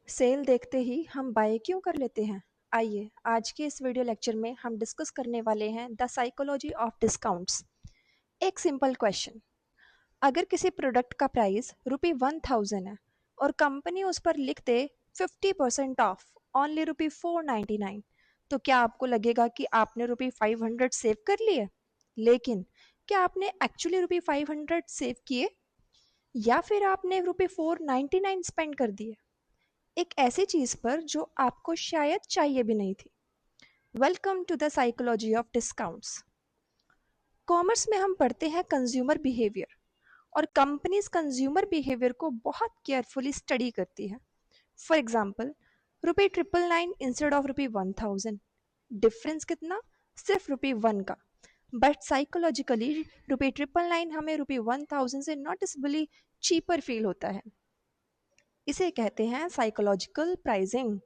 Cell देखते ही हम bye क्यों कर लेते हैं? आइए आज के इस वीडियो लेक्चर में हम डिस्कस करने वाले हैं द साइकोलॉजी ऑफ डिस्काउंट्स। एक सिंपल क्वेश्चन, अगर किसी प्रोडक्ट का प्राइस ₹1000 है और कंपनी उस पर लिख दे 50% ऑफ ओनली ₹499, तो क्या आपको लगेगा कि आपने ₹500 सेव कर लिए? लेकिन क्या आपने एक्चुअली ₹500 सेव किए या फिर आपने ₹499 स्पेंड कर दिए एक ऐसी चीज पर जो आपको शायद चाहिए भी नहीं थी? Welcome to the psychology of discounts. Commerce में हम पढ़ते हैं कंज्यूमर बिहेवियर, और कंपनीज कंज्यूमर बिहेवियर को बहुत केयरफुली स्टडी करती है। For example, ₹999 instead of ₹1000, difference कितना? सिर्फ ₹1 का। बट साइकोलॉजिकली ₹999 हमें ₹1000 से नोटिसबली चीपर फील होता है। इसे कहते हैं साइकोलॉजिकल प्राइसिंग।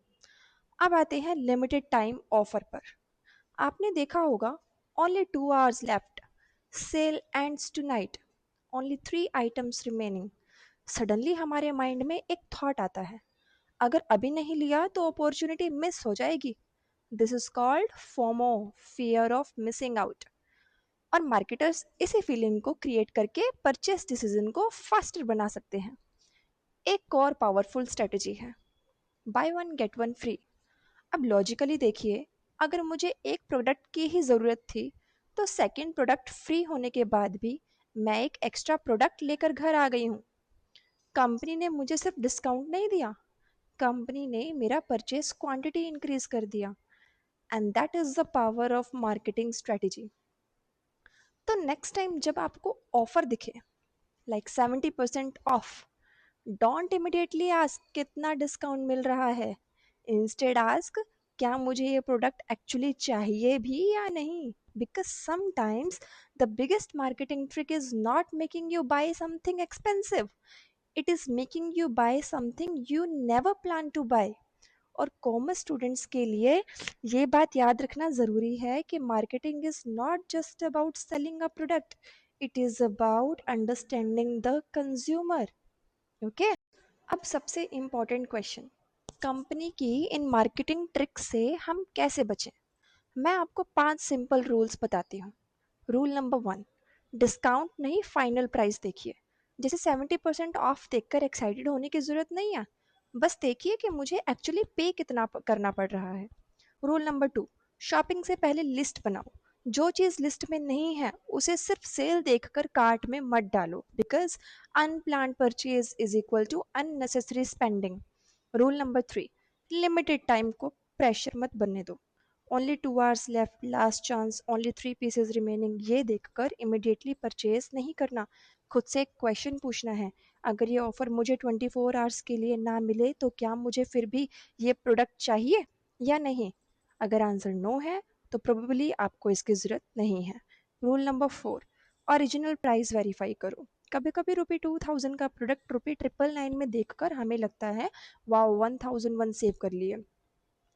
अब आते हैं लिमिटेड टाइम ऑफर पर। आपने देखा होगा, only 2 hours left, sale ends tonight, only 3 items remaining. Suddenly हमारे माइंड में एक थॉट आता है, अगर अभी नहीं लिया तो अपॉर्चुनिटी मिस हो जाएगी। This is called FOMO, fear of missing out. और मार्केटर्स इसी फीलिंग को क्रिएट करके परचेस डिसीजन को फास्टर बना सकते हैं। एक और पावरफुल स्ट्रेटेजी है by one get one free. अब लॉजिकली देखिए, अगर मुझे एक प्रोडक्ट की ही ज़रूरत थी तो सेकंड प्रोडक्ट फ्री होने के बाद भी मैं एक एक्स्ट्रा प्रोडक्ट लेकर घर आ गई हूँ। कंपनी ने मुझे सिर्फ डिस्काउंट नहीं दिया, कंपनी ने मेरा परचेस क्वांटिटी इंक्रीज कर दिया। And that is the power of marketing strategy. तो नेक्स्ट टाइम जब आपको ऑफर दिखे like 70% of, don't immediately ask कितना डिस्काउंट मिल रहा है। इंस्टेड आस्क, क्या मुझे ये प्रोडक्ट एक्चुअली चाहिए भी या नहीं? Because sometimes the biggest marketing trick is not making you buy something expensive, it is making you buy something you never plan to buy. और कॉमर्स स्टूडेंट्स के लिए ये बात याद रखना ज़रूरी है कि marketing is not just about selling a product, it is about understanding the consumer. Okay, अब सबसे इम्पोर्टेंट क्वेश्चन, कंपनी की इन मार्केटिंग ट्रिक्स से हम कैसे बचें? मैं आपको 5 सिंपल रूल्स बताती हूँ। रूल नंबर 1, डिस्काउंट नहीं फाइनल प्राइस देखिए। जैसे 70% ऑफ देखकर एक्साइटेड होने की ज़रूरत नहीं है, बस देखिए कि मुझे एक्चुअली पे कितना करना पड़ रहा है। रूल नंबर 2, शॉपिंग से पहले लिस्ट बनाओ। जो चीज़ लिस्ट में नहीं है उसे सिर्फ सेल देखकर कार्ट में मत डालो, because unplanned purchase is equal to unnecessary spending. Rule number 3, limited time को प्रेशर मत बनने दो। Only 2 hours left, last chance, only 3 pieces remaining, ये देखकर इमिडिएटली परचेज नहीं करना। खुद से एक क्वेश्चन पूछना है, अगर ये ऑफर मुझे 24 hours के लिए ना मिले तो क्या मुझे फिर भी ये प्रोडक्ट चाहिए या नहीं? अगर आंसर नो है तो प्रोबेबली आपको इसकी ज़रूरत नहीं है। Rule number 4, original price verify करो। कभी कभी ₹2000 का प्रोडक्ट ₹999 में देखकर हमें लगता है वाओ 1001 सेव कर लिए,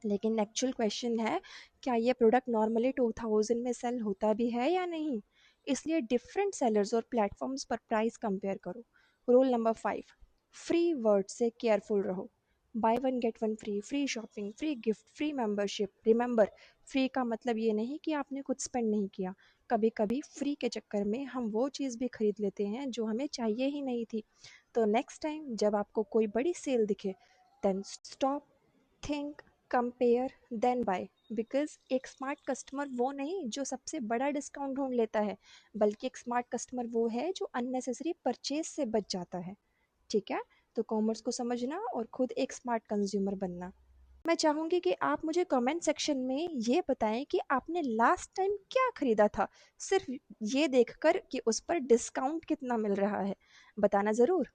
लेकिन एक्चुअल क्वेश्चन है, क्या ये प्रोडक्ट नॉर्मली 2000 में सेल होता भी है या नहीं? इसलिए डिफरेंट सेलर्स और प्लेटफॉर्म्स पर प्राइस कंपेयर करो। रूल नंबर 5, फ्री वर्ड से केयरफुल रहो। By one get one free, free shopping, free gift, free membership. Remember, free का मतलब ये नहीं कि आपने कुछ स्पेंड नहीं किया। कभी कभी फ्री के चक्कर में हम वो चीज़ भी खरीद लेते हैं जो हमें चाहिए ही नहीं थी। तो नेक्स्ट टाइम जब आपको कोई बड़ी सेल दिखे, then stop, think, compare, then buy. Because एक स्मार्ट कस्टमर वो नहीं जो सबसे बड़ा डिस्काउंट ढूंढ लेता है, बल्कि एक स्मार्ट कस्टमर वो है जो अननेसेसरी परचेज से बच जाता है। ठीक है, तो कॉमर्स को समझना और खुद एक स्मार्ट कंज्यूमर बनना। मैं चाहूँगी कि आप मुझे कमेंट सेक्शन में ये बताएं कि आपने लास्ट टाइम क्या खरीदा था, सिर्फ ये देखकर कि उस पर डिस्काउंट कितना मिल रहा है। बताना ज़रूर।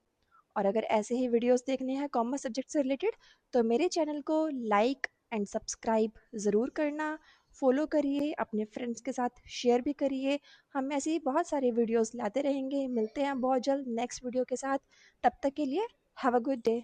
और अगर ऐसे ही वीडियोस देखने हैं कॉमर्स सब्जेक्ट से रिलेटेड, तो मेरे चैनल को लाइक एंड सब्सक्राइब ज़रूर करना। फॉलो करिए, अपने फ्रेंड्स के साथ शेयर भी करिए। हम ऐसे ही बहुत सारे वीडियोस लाते रहेंगे। मिलते हैं बहुत जल्द नेक्स्ट वीडियो के साथ। तब तक के लिए हैव अ गुड डे।